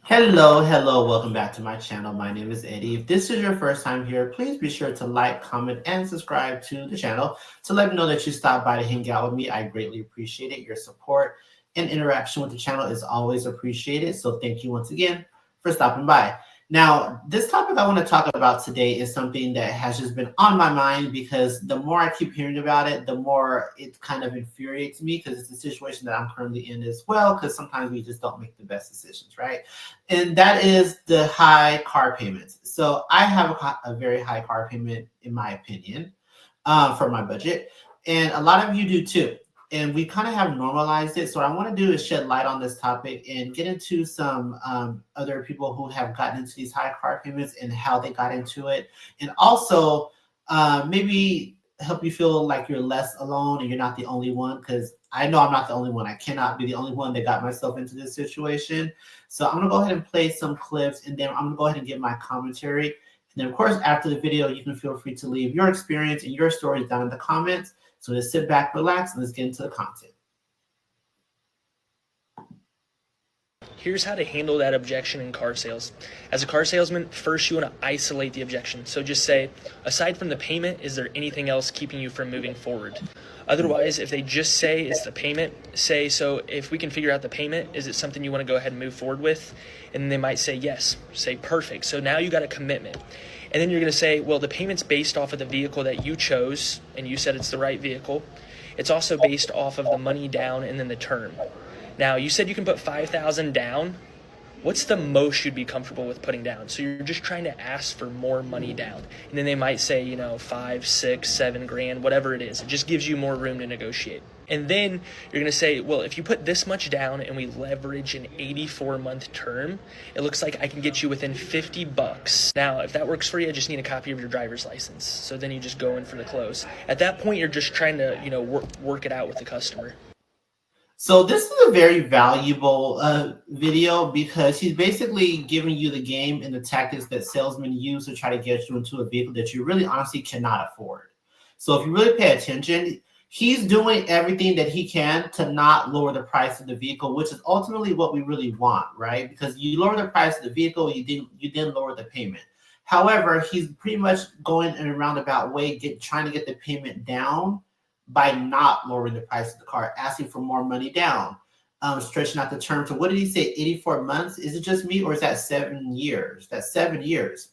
Hello, welcome back to my channel. My name is Eddie. If this is your first time here, please be sure to like, comment, and subscribe to the channel to let me know that you stopped by to hang out with me. I greatly appreciate it. Your support and interaction with the channel is always appreciated. So thank you once again for stopping by. Now, this topic I want to talk about today is something that has just been on my mind because the more I keep hearing about it, the more it kind of infuriates me because it's a situation that I'm currently in as well, because sometimes we just don't make the best decisions, right? And that is the high car payments. So I have a very high car payment, in my opinion, for my budget, and a lot of you do too. And we kind of have normalized it. So what I want to do is shed light on this topic and get into some other people who have gotten into these high car payments and how they got into it, and also maybe help you feel like you're less alone and you're not the only one. Because I know I'm not the only one. I cannot be the only one that got myself into this situation. So I'm gonna go ahead and play some clips, and then I'm gonna go ahead and give my commentary. And then, of course, after the video, you can feel free to leave your experience and your stories down in the comments. So just sit back, relax, and let's get into the content. Here's how to handle that objection in car sales. As a car salesman, first you want to isolate the objection. So just say, aside from the payment, is there anything else keeping you from moving forward? Otherwise, if they just say it's the payment, say, so if we can figure out the payment, is it something you want to go ahead and move forward with? And they might say yes. Say perfect. So now you got a commitment. And then you're going to say, well, the payment's based off of the vehicle that you chose, and you said it's the right vehicle. It's also based off of the money down and then the term. Now, you said you can put $5,000 down. What's the most you'd be comfortable with putting down? So you're just trying to ask for more money down. And then they might say, you know, 5, 6, 7 grand, whatever it is. It just gives you more room to negotiate. And then you're going to say, well, if you put this much down and we leverage an 84-month term, it looks like I can get you within $50. Now, if that works for you, I just need a copy of your driver's license. So then you just go in for the close. At that point, you're just trying to, you know, work it out with the customer. So this is a very valuable video because he's basically giving you the game and the tactics that salesmen use to try to get you into a vehicle that you really honestly cannot afford. So if you really pay attention, he's doing everything that he can to not lower the price of the vehicle, which is ultimately what we really want, right? Because you lower the price of the vehicle, you didn't lower the payment. However, he's pretty much going in a roundabout way, trying to get the payment down by not lowering the price of the car, asking for more money down, stretching out the term to, what did he say, 84 months? Is it just me, or is that 7 years? That's 7 years.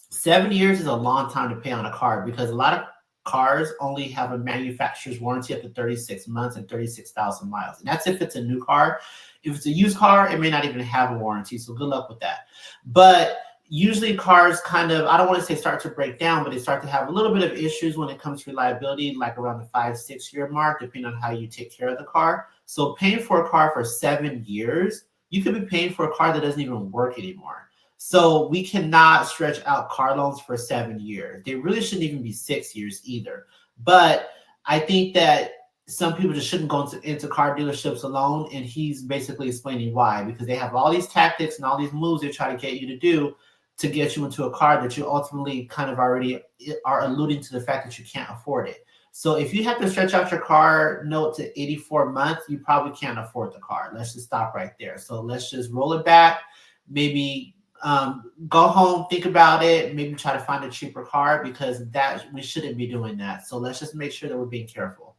7 years is a long time to pay on a car because a lot of cars only have a manufacturer's warranty up to 36 months and 36,000 miles. And that's if it's a new car. If it's a used car, it may not even have a warranty. So good luck with that. But usually cars kind of, I don't want to say start to break down, but they start to have a little bit of issues when it comes to reliability, like around the 5-6 year mark, depending on how you take care of the car. So paying for a car for 7 years, you could be paying for a car that doesn't even work anymore. So we cannot stretch out car loans for 7 years. They really shouldn't even be 6 years either. But I think that some people just shouldn't go into car dealerships alone. And he's basically explaining why, because they have all these tactics and all these moves they try to get you to do to get you into a car that you ultimately kind of already are alluding to the fact that you can't afford it. So if you have to stretch out your car note to 84 months, you probably can't afford the car. Let's just stop right there. So let's just roll it back. Maybe go home, think about it, maybe try to find a cheaper car, because that we shouldn't be doing that. So let's just make sure that we're being careful.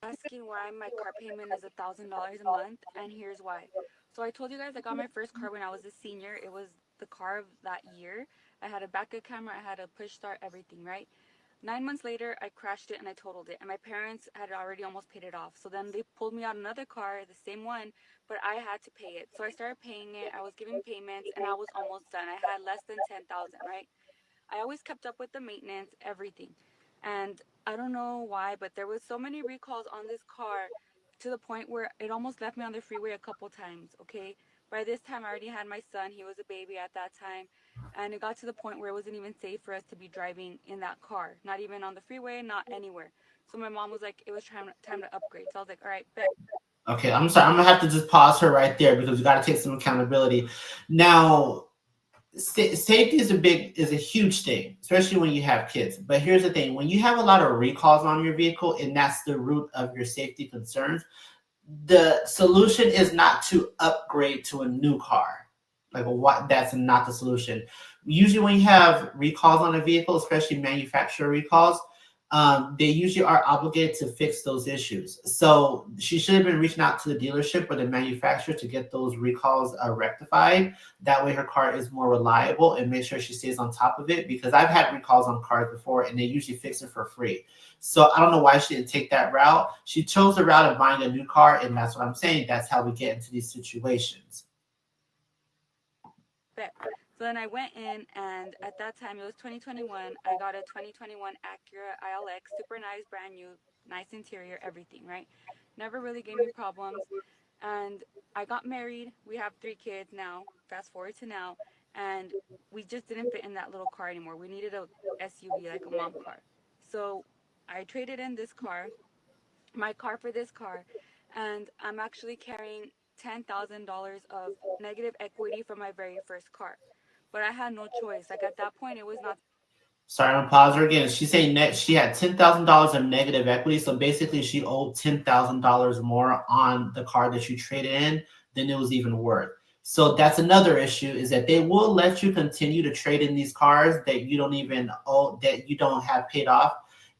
Asking why my car payment is $1,000 a month, and here's why. So I told you guys I got my first car when I was a senior. It was the car of that year. I had a backup camera, I had a push start, everything, right? 9 months later, I crashed it and I totaled it, and my parents had already almost paid it off. So then they pulled me out another car, the same one, but I had to pay it. So I started paying it. I was giving payments, and I was almost done. I had less than 10,000, right? I always kept up with the maintenance, everything. And I don't know why, but there was so many recalls on this car to the point where it almost left me on the freeway a couple times, okay? By this time, I already had my son. He was a baby at that time. And it got to the point where it wasn't even safe for us to be driving in that car, not even on the freeway, not anywhere. So my mom was like, it was time to upgrade. So I was like, all right, bet. Okay, I'm sorry. I'm gonna have to just pause her right there because we got to take some accountability. Now, safety is a huge thing, especially when you have kids. But here's the thing: when you have a lot of recalls on your vehicle, and that's the root of your safety concerns, the solution is not to upgrade to a new car. Like what? That's not the solution. Usually, when you have recalls on a vehicle, especially manufacturer recalls, they usually are obligated to fix those issues. So she should have been reaching out to the dealership or the manufacturer to get those recalls rectified. That way her car is more reliable, and make sure she stays on top of it, because I've had recalls on cars before and they usually fix it for free. So I don't know why she didn't take that route. She chose the route of buying a new car, and that's what I'm saying. That's how we get into these situations. So then I went in, and at that time, it was 2021. I got a 2021 Acura ILX, super nice, brand new, nice interior, everything, right? Never really gave me problems. And I got married. We have 3 kids now, fast forward to now. And we just didn't fit in that little car anymore. We needed a SUV, like a mom car. So I traded in this car, my car for this car, and I'm actually carrying $10,000 of negative equity from my very first car. But I had no choice. Like at that point, it was not. Sorry, I'm gonna pause her again. She's saying she had $10,000 of negative equity. So basically, she owed $10,000 more on the car that you traded in than it was even worth. So that's another issue, is that they will let you continue to trade in these cars that you don't even owe, that you don't have paid off,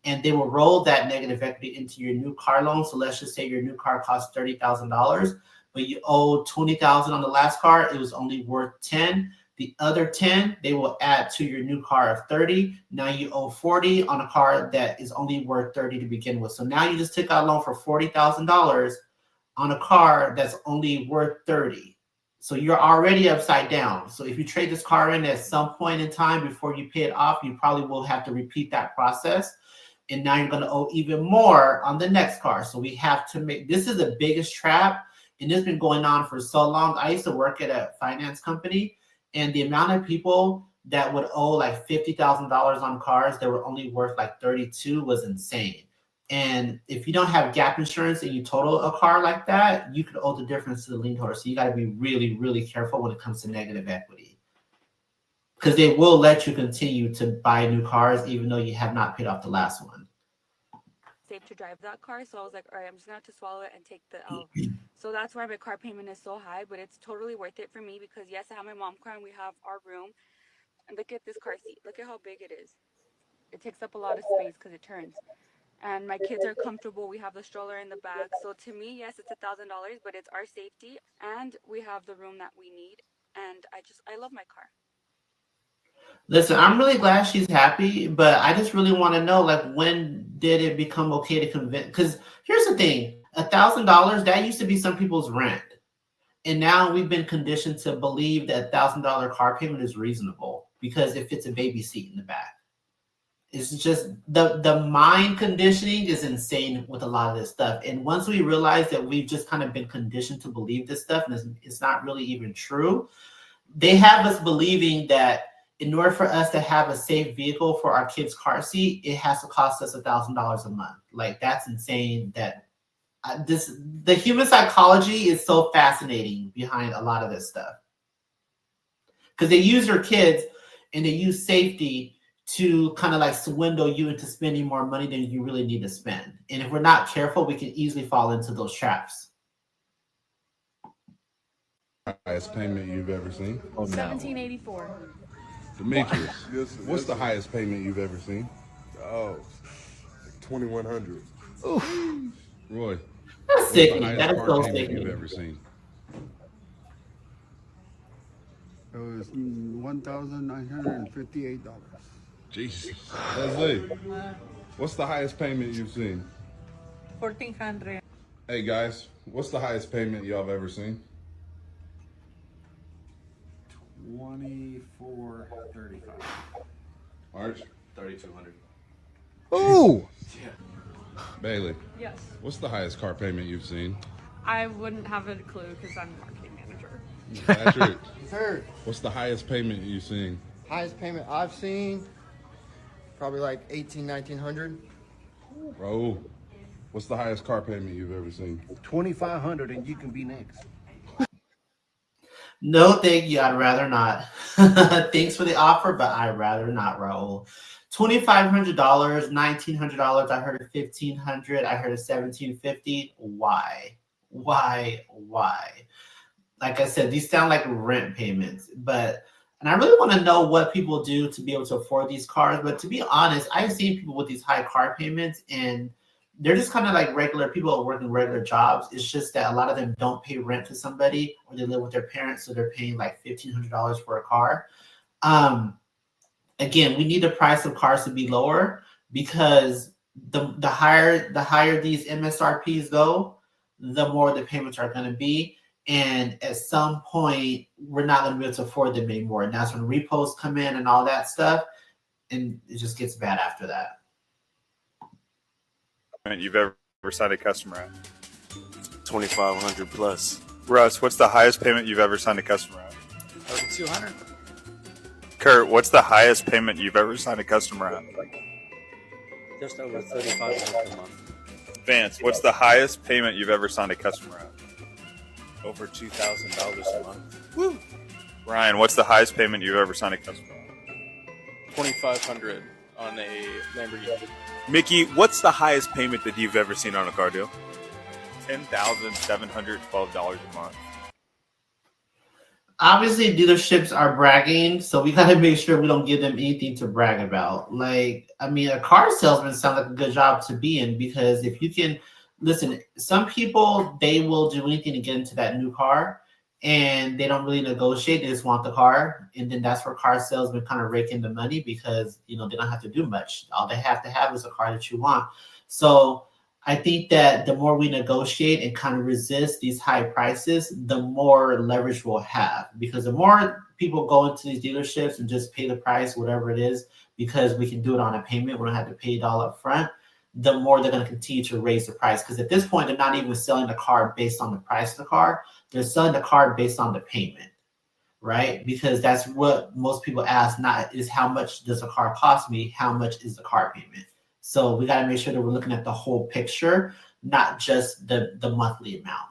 and they will roll that negative equity into your new car loan. So let's just say your new car costs $30,000, but you owe $20,000 on the last car. It was only worth 10. The other 10, they will add to your new car of 30. Now you owe 40 on a car that is only worth 30 to begin with. So now you just took out a loan for $40,000 on a car that's only worth 30. So you're already upside down. So if you trade this car in at some point in time before you pay it off, you probably will have to repeat that process. And now you're going to owe even more on the next car. So we have to make, this is the biggest trap. And this has been going on for so long. I used to work at a finance company, and the amount of people that would owe like $50,000 on cars that were only worth like 32 was insane. And if you don't have gap insurance and you total a car like that, you could owe the difference to the lien holder. So you got to be really, really careful when it comes to negative equity, because they will let you continue to buy new cars even though you have not paid off the last one. Safe to drive that car. So I was like, all right, I'm just gonna have to swallow it and take the L. So that's why my car payment is so high, but it's totally worth it for me, because yes, I have my mom car and we have our room. And look at this car seat. Look at how big it is. It takes up a lot of space because it turns. And my kids are comfortable. We have the stroller in the back. So to me, yes, it's $1,000, but it's our safety, and we have the room that we need. And I love my car. Listen, I'm really glad she's happy, but I just really want to know, like, when did it become okay to convince? Because here's the thing, $1,000, that used to be some people's rent. And now we've been conditioned to believe that $1,000 car payment is reasonable because it fits a baby seat in the back. It's just the mind conditioning is insane with a lot of this stuff. And once we realize that we've just kind of been conditioned to believe this stuff, and it's not really even true, they have us believing that in order for us to have a safe vehicle for our kids' car seat, it has to cost us $1,000 a month. Like, that's insane. That the human psychology is so fascinating behind a lot of this stuff, because they use your kids and they use safety to kind of like swindle you into spending more money than you really need to spend. And if we're not careful, we can easily fall into those traps. Highest payment you've ever seen? Oh, no. 1784. Demetrius, Yes, what's the highest payment you've ever seen? Oh, 2,100. Roy, That's what's the sickening. highest That is car so payment you've sickening. ever seen? It was $1,958. Jesus. Leslie, what's the highest payment you've seen? 1400. Hey guys, what's the highest payment y'all have ever seen? 2435. Arch? 3200. Oh! Bailey, Yes. what's the highest car payment you've seen? I wouldn't have a clue because I'm the marketing manager. Patrick, Third, what's the highest payment you've seen? highest payment I've seen, probably like 1900. Raul, what's the highest car payment you've ever seen? 2,500 and you can be next. No, thank you. I'd rather not. Thanks for the offer, but I'd rather not, Raul. $2,500, $1,900. I heard of $1,500. I heard of $1,750. Why? Why? Like I said, these sound like rent payments, and I really want to know what people do to be able to afford these cars. But to be honest, I've seen people with these high car payments, and they're just kind of like regular people working regular jobs. It's just that a lot of them don't pay rent to somebody, or they live with their parents, so they're paying like $1,500 for a car. Again, we need the price of cars to be lower, because the higher these MSRPs go, the more the payments are going to be. And at some point, we're not going to be able to afford them anymore. And that's when repos come in and all that stuff. And it just gets bad after that. You've ever signed a customer at? 2,500 plus. Russ, what's the highest payment you've ever signed a customer at? Over 200. Kurt, what's the highest payment you've ever signed a customer at? Just over 3,500 a month. Vance, what's the highest payment you've ever signed a customer at? Over $2,000 a month. Woo! Ryan, what's the highest payment you've ever signed a customer at? $2,500 on a Lamborghini. Mickey, what's the highest payment that you've ever seen on a car deal? $10,712 a month. Obviously, dealerships are bragging, so we got to make sure we don't give them anything to brag about. Like, I mean, a car salesman sounds like a good job to be in, because if you can listen, some people, they will do anything to get into that new car, and they don't really negotiate. They just want the car, and then that's where car salesmen kind of rake in the money, because they don't have to do much. All they have to have is a car that you want. So I think that the more we negotiate and kind of resist these high prices, the more leverage we'll have, because the more people go into these dealerships and just pay the price, whatever it is, because we can do it on a payment, we don't have to pay it all up front, the more they're going to continue to raise the price. Because at this point, they're not even selling the car based on the price of the car. They're selling the car based on the payment, right? Because that's what most people ask, not is how much does a car cost me, how much is the car payment? So we got to make sure that we're looking at the whole picture, not just the monthly amount.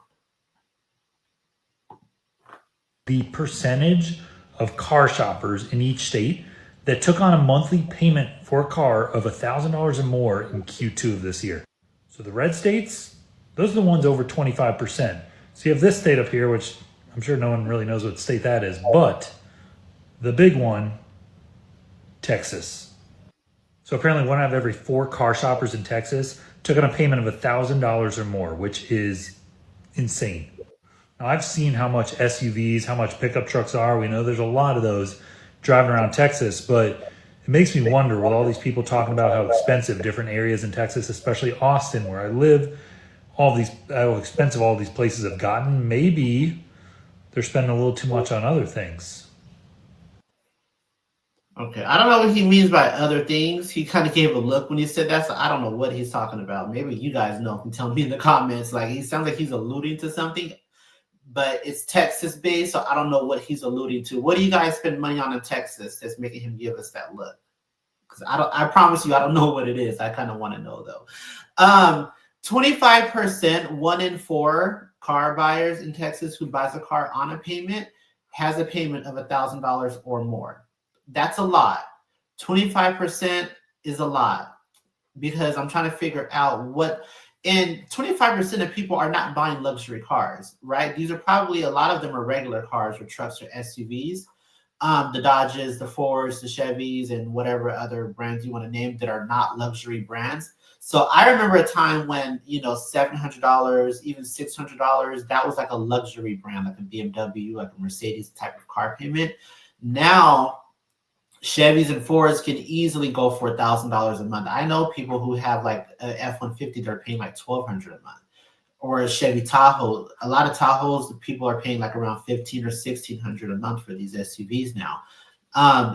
The percentage of car shoppers in each state that took on a monthly payment for a car of $1,000 or more in Q2 of this year. So the red states, those are the ones over 25%. So you have this state up here, which I'm sure no one really knows what state that is, but the big one, Texas. So apparently 1 out of every 4 car shoppers in Texas took on a payment of $1,000 or more, which is insane. Now I've seen how much SUVs, how much pickup trucks are. We know there's a lot of those driving around Texas, but it makes me wonder, with all these people talking about how expensive different areas in Texas, especially Austin, where I live, how expensive all these places have gotten. Maybe they're spending a little too much on other things. Okay, I don't know what he means by other things. He kind of gave a look when he said that, so I don't know what he's talking about. Maybe you guys know, can tell me in the comments. Like, he sounds like he's alluding to something, but it's Texas based, so I don't know what he's alluding to. What do you guys spend money on in Texas that's making him give us that look? Because I promise you, I don't know what it is. I kind of want to know though. 25%, 1 in 4 car buyers in Texas who buys a car on a payment has a payment of $1,000 or more. That's a lot. 25% is a lot, because I'm trying to figure out what, and 25% of people are not buying luxury cars, right? These are probably, a lot of them are regular cars or trucks or SUVs. The Dodges, the Fords, the Chevys, and whatever other brands you want to name that are not luxury brands. So I remember a time when, $700, even $600, that was like a luxury brand, like a BMW, like a Mercedes type of car payment. Now, Chevys and Fords can easily go for $1,000 a month. I know people who have like an F-150 that are paying like $1,200 a month, or a Chevy Tahoe. A lot of Tahoes, people are paying like around $1,500 or $1,600 a month for these SUVs now.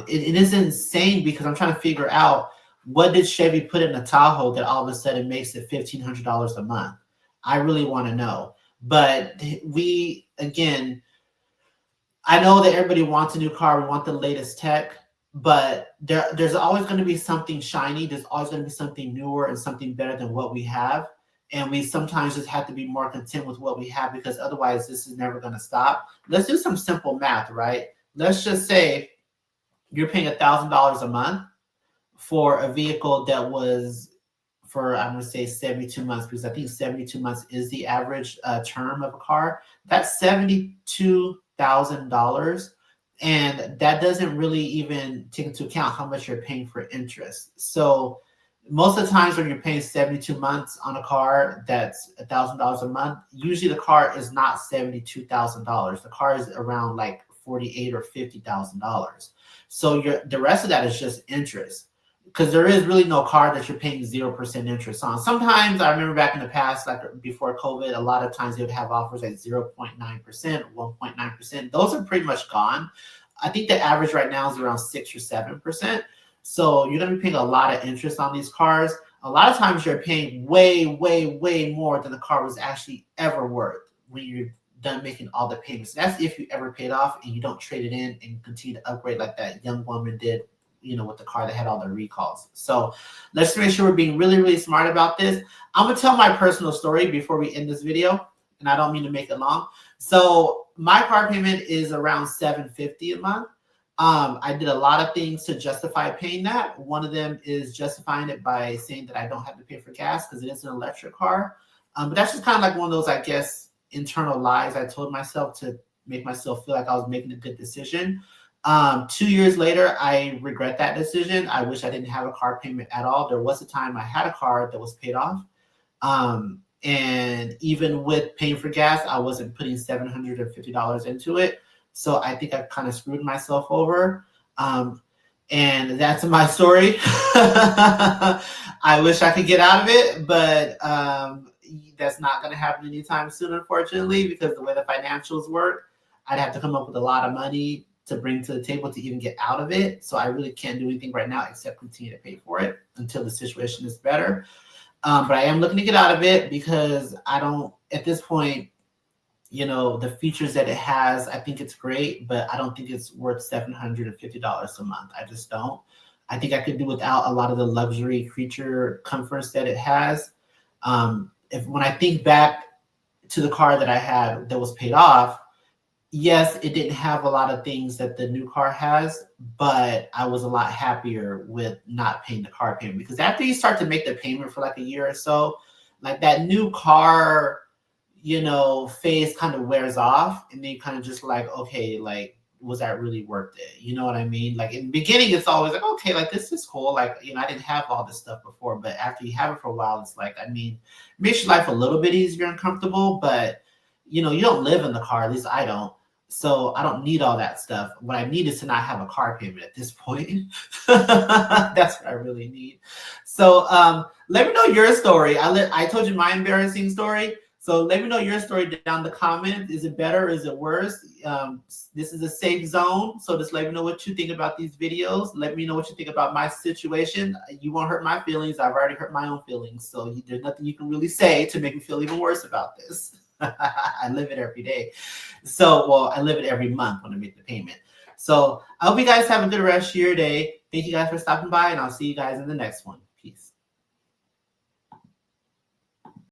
It is insane, because I'm trying to figure out, what did Chevy put in a Tahoe that all of a sudden makes it $1,500 a month? I really want to know. But again, I know that everybody wants a new car. We want the latest tech. But there's always going to be something shiny. There's always going to be something newer and something better than what we have. And we sometimes just have to be more content with what we have, because otherwise this is never going to stop. Let's do some simple math, right? Let's just say you're paying $1,000 a month for a vehicle that was for, I'm going to say 72 months, because I think 72 months is the average term of a car. That's $72,000. And that doesn't really even take into account how much you're paying for interest. So most of the times when you're paying 72 months on a car that's $1,000 a month, usually the car is not $72,000. The car is around like $48,000 or $50,000. So the rest of that is just interest, because there is really no car that you're paying 0% interest on. Sometimes I remember back in the past, like before COVID, a lot of times they would have offers at 0.9%, 1.9%. Those are pretty much gone. I think the average right now is around 6 or 7%. So you're going to be paying a lot of interest on these cars. A lot of times you're paying way, way, way more than the car was actually ever worth when you're done making all the payments. That's if you ever paid off and you don't trade it in and continue to upgrade like that young woman did, you know, with the car that had all the recalls. So let's make sure we're being really, really smart about this. I'm going to tell my personal story before we end this video, and I don't mean to make it long. So my car payment is around $750 a month. I did a lot of things to justify paying that. One of them is justifying it by saying that I don't have to pay for gas because it is an electric car. But that's just kind of like one of those, I guess, internal lies I told myself to make myself feel like I was making a good decision. 2 years later, I regret that decision. I wish I didn't have a car payment at all. There was a time I had a car that was paid off. And even with paying for gas, I wasn't putting $750 into it. So I think I kind of screwed myself over. And that's my story. I wish I could get out of it, but that's not going to happen anytime soon, unfortunately, because the way the financials work, I'd have to come up with a lot of money to bring to the table to even get out of it. So I really can't do anything right now except continue to pay for it until the situation is better. But I am looking to get out of it because I don't, at this point, you know, the features that it has, I think it's great, but I don't think it's worth $750 a month. I just don't. I think I could do without a lot of the luxury creature comforts that it has. When I think back to the car that I had that was paid off, yes, it didn't have a lot of things that the new car has, but I was a lot happier with not paying the car payment, because after you start to make the payment for like a year or so, like that new car, you know, phase kind of wears off, and then you kind of just like, okay, like, was that really worth it? You know what I mean? Like in the beginning, it's always like, okay, like this is cool. Like, you know, I didn't have all this stuff before, but after you have it for a while, it's like, I mean, it makes your life a little bit easier and comfortable, but you know, you don't live in the car, at least I don't. So I don't need all that stuff. What I need is to not have a car payment at this point. That's what I really need. So let me know your story. I told you my embarrassing story. So let me know your story down in the comments. Is it better? Is it worse? This is a safe zone. So just let me know what you think about these videos. Let me know what you think about my situation. You won't hurt my feelings. I've already hurt my own feelings. So there's nothing you can really say to make me feel even worse about this. I live it every day. So, well, I live it every month when I make the payment. So I hope you guys have a good rest of your day. Thank you guys for stopping by, and I'll see you guys in the next one.